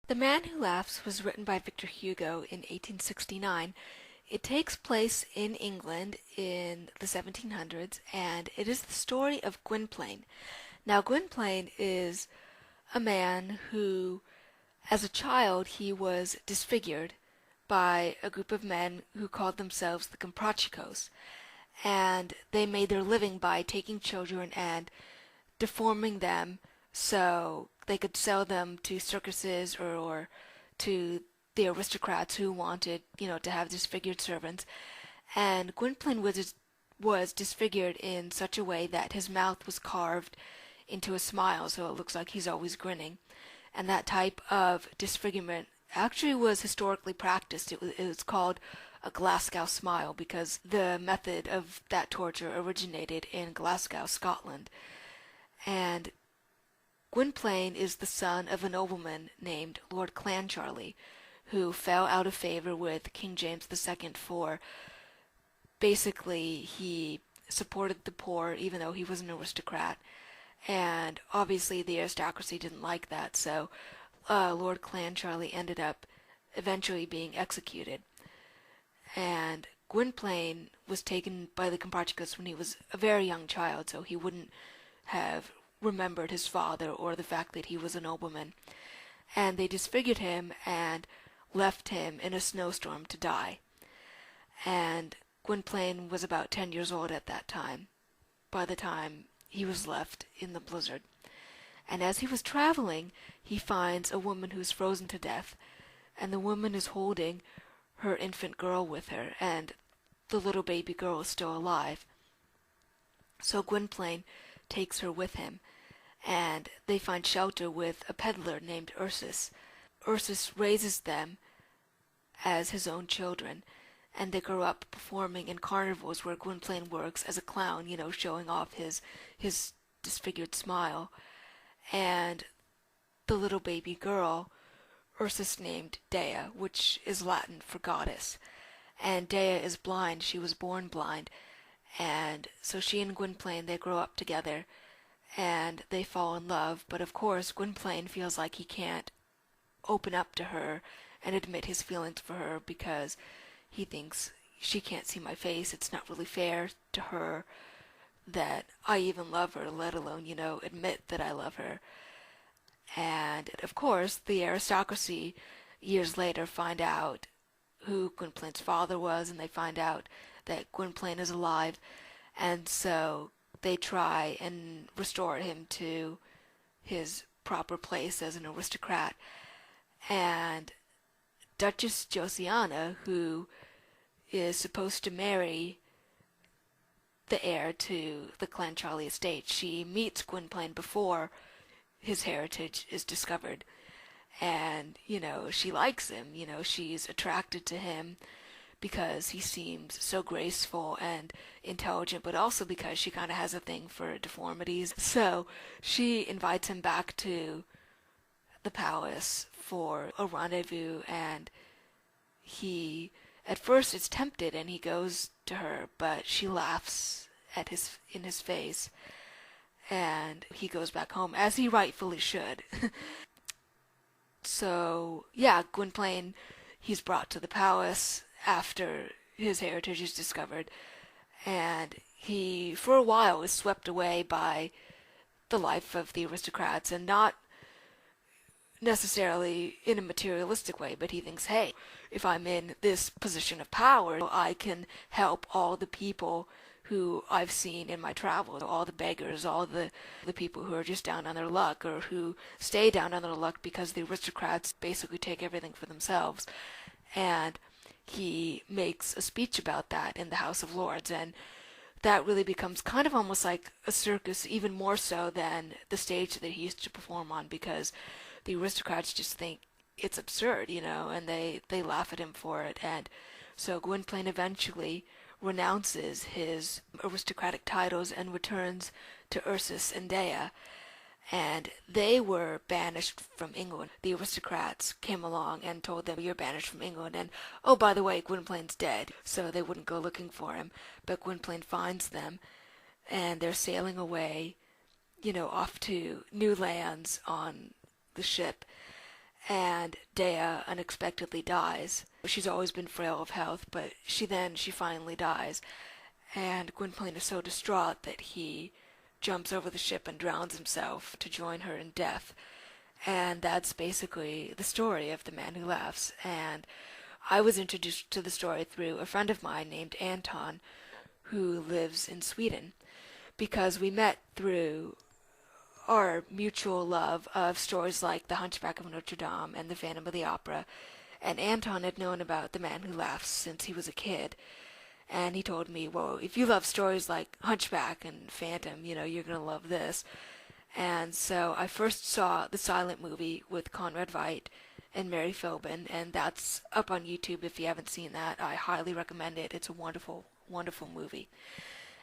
The Man Who Laughs was written by Victor Hugo in 1869. It takes place in England in the 1700s, and it is the story of Gwynplaine. Now, Gwynplaine is a man who, as a child, he was disfigured by a group of men who called themselves the Comprachicos, and they made their living by taking children and deforming them so they could sell them to circuses or to the aristocrats who wanted, to have disfigured servants. And Gwynplaine was disfigured in such a way that his mouth was carved into a smile, so it looks like he's always grinning. And that type of disfigurement actually was historically practiced. It was called a Glasgow smile because the method of that torture originated in Glasgow, Scotland. And Gwynplaine is the son of a nobleman named Lord Clancharlie, who fell out of favor with King James II for basically he supported the poor even though he was an aristocrat. And obviously the aristocracy didn't like that, so Lord Clancharlie ended up eventually being executed. And Gwynplaine was taken by the Comprachicos when he was a very young child, so he wouldn't have remembered his father or the fact that he was a nobleman. And they disfigured him and left him in a snowstorm to die. And Gwynplaine was about 10 years old at that time, by the time he was left in the blizzard. And as he was traveling, he finds a woman who's frozen to death, and the woman is holding her infant girl with her, and the little baby girl is still alive. So Gwynplaine takes her with him, and they find shelter with a peddler named Ursus. Ursus raises them as his own children, and they grow up performing in carnivals where Gwynplaine works as a clown, showing off his disfigured smile. And the little baby girl, Ursus named Dea, which is Latin for goddess. And Dea is blind. She was born blind. And so she and Gwynplaine, they grow up together, and they fall in love. But of course, Gwynplaine feels like he can't open up to her and admit his feelings for her because he thinks she can't see my face. It's not really fair to her that I even love her, let alone, admit that I love her. And of course, the aristocracy years later find out who Gwynplaine's father was, and they find out that Gwynplaine is alive, and so they try and restore him to his proper place as an aristocrat. And Duchess Josiana, who is supposed to marry the heir to the Clancharlie estate, she meets Gwynplaine before his heritage is discovered. And, she likes him, she's attracted to him because he seems so graceful and intelligent, but also because she kind of has a thing for deformities. So she invites him back to the palace for a rendezvous, and he at first is tempted and he goes to her, but she laughs in his face, and he goes back home, as he rightfully should. So, yeah, Gwynplaine, he's brought to the palace after his heritage is discovered, and he, for a while, is swept away by the life of the aristocrats, and not necessarily in a materialistic way, but he thinks, hey, if I'm in this position of power, I can help all the people who I've seen in my travels, all the beggars, all the people who are just down on their luck, or who stay down on their luck because the aristocrats basically take everything for themselves. And he makes a speech about that in the House of Lords, and that really becomes kind of almost like a circus, even more so than the stage that he used to perform on, because the aristocrats just think it's absurd, and they laugh at him for it. And so Gwynplaine eventually renounces his aristocratic titles and returns to Ursus and Dea, and they were banished from England. The aristocrats came along and told them, you're banished from England, and oh, by the way, Gwynplaine's dead, so they wouldn't go looking for him. But Gwynplaine finds them, and they're sailing away, off to new lands on the ship. and Dea unexpectedly dies. She's always been frail of health, but she finally dies, and Gwynplaine is so distraught that he jumps over the ship and drowns himself to join her in death. And that's basically the story of The Man Who Laughs. And I was introduced to the story through a friend of mine named Anton, who lives in Sweden, because we met through our mutual love of stories like The Hunchback of Notre Dame and The Phantom of the Opera. And Anton had known about The Man Who Laughs since he was a kid. And he told me, well, if you love stories like Hunchback and Phantom, you're going to love this. And so I first saw the silent movie with Conrad Veidt and Mary Philbin, and that's up on YouTube if you haven't seen that. I highly recommend it. It's a wonderful, wonderful movie.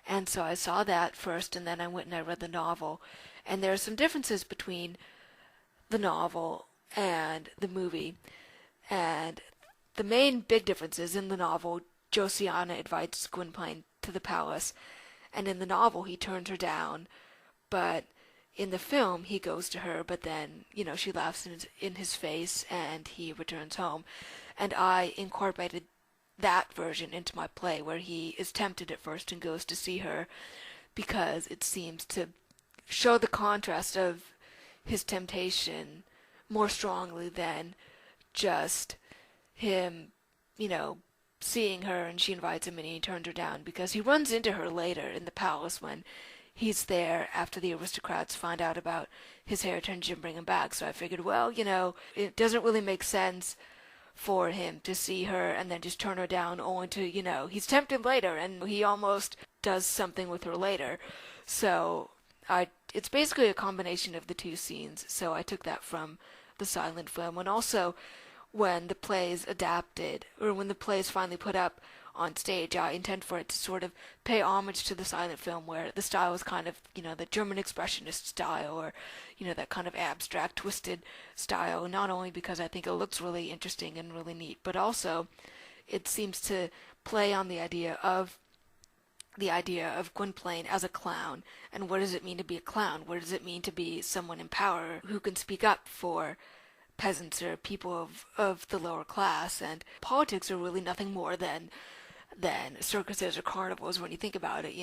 And so I saw that first, and then I went and I read the novel. And there are some differences between the novel and the movie. And the main big difference is in the novel, Josiana invites Gwynplaine to the palace, and in the novel he turns her down, but in the film he goes to her, but then, she laughs in his face and he returns home. And I incorporated that version into my play, where he is tempted at first and goes to see her, because it seems to show the contrast of his temptation more strongly than just him, seeing her and she invites him and he turns her down, because he runs into her later in the palace when he's there after the aristocrats find out about his heritage and bring him back. So I figured, well, it doesn't really make sense for him to see her and then just turn her down, only to, he's tempted later and he almost does something with her later. So it's basically a combination of the two scenes. So I took that from the silent film. And also, when the play is adapted, or when the play is finally put up on stage, I intend for it to sort of pay homage to the silent film, where the style is kind of, the German expressionist style, or, that kind of abstract, twisted style, not only because I think it looks really interesting and really neat, but also it seems to play on the idea of Gwynplaine as a clown. And what does it mean to be a clown? What does it mean to be someone in power who can speak up for peasants or people of the lower class? And politics are really nothing more than circuses or carnivals when you think about it.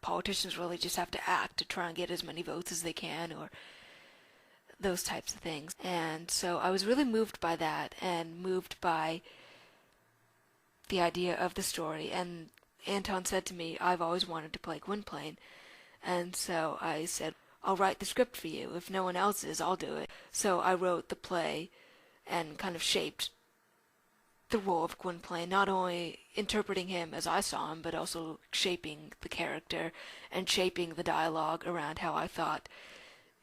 Politicians really just have to act to try and get as many votes as they can, or those types of things. And so I was really moved by that, and moved by the idea of the story. And Anton said to me, I've always wanted to play Gwynplaine. And so I said, I'll write the script for you. If no one else is, I'll do it. So I wrote the play and kind of shaped the role of Gwynplaine, not only interpreting him as I saw him, but also shaping the character and shaping the dialogue around how I thought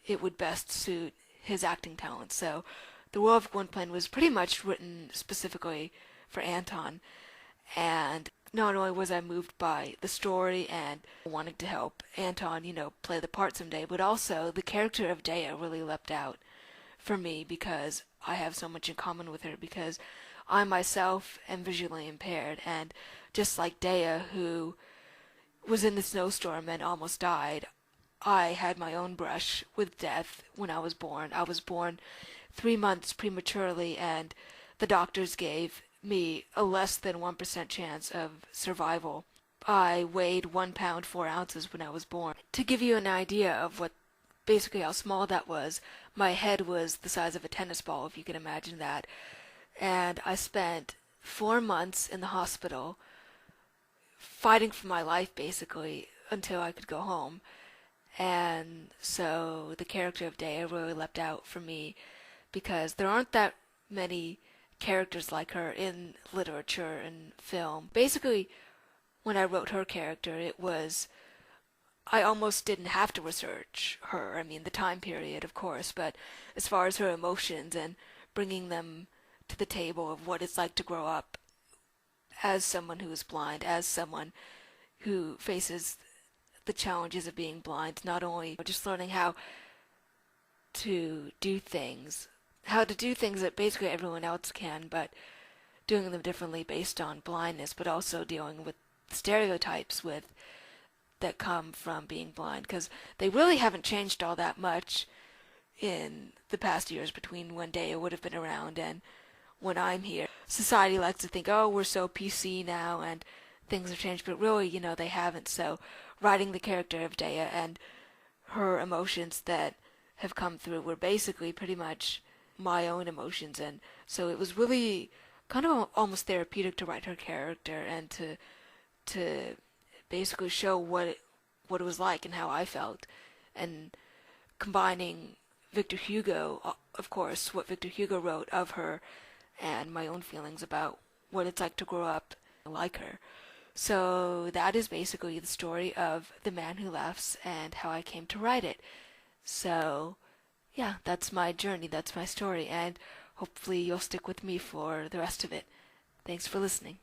it would best suit his acting talent. So the role of Gwynplaine was pretty much written specifically for Anton, and not only was I moved by the story and wanting to help Anton, play the part someday, but also the character of Dea really leapt out for me, because I have so much in common with her, because I myself am visually impaired, and just like Dea, who was in the snowstorm and almost died, I had my own brush with death when I was born. I was born 3 months prematurely, and the doctors gave me a less than 1% chance of survival. I weighed 1 pound 4 ounces when I was born. To give you an idea of basically how small that was, my head was the size of a tennis ball, if you can imagine that. And I spent 4 months in the hospital fighting for my life, basically, until I could go home. And so the character of Dea really leapt out for me, because there aren't that many characters like her in literature and film. Basically, when I wrote her character, I almost didn't have to research her. I mean, the time period, of course, but as far as her emotions and bringing them to the table of what it's like to grow up as someone who is blind, as someone who faces the challenges of being blind, not only just learning how to do things that basically everyone else can, but doing them differently based on blindness, but also dealing with stereotypes that come from being blind, because they really haven't changed all that much in the past years between when Daya would have been around and when I'm here. Society likes to think, oh, we're so PC now and things have changed, but really, they haven't. So writing the character of Daya and her emotions that have come through were basically pretty much my own emotions, and so it was really kind of almost therapeutic to write her character and to basically show what it was like and how I felt, and combining Victor Hugo, of course, what Victor Hugo wrote of her, and my own feelings about what it's like to grow up like her. So that is basically the story of The Man Who Laughs and how I came to write it. So, yeah, that's my journey, that's my story, and hopefully you'll stick with me for the rest of it. Thanks for listening.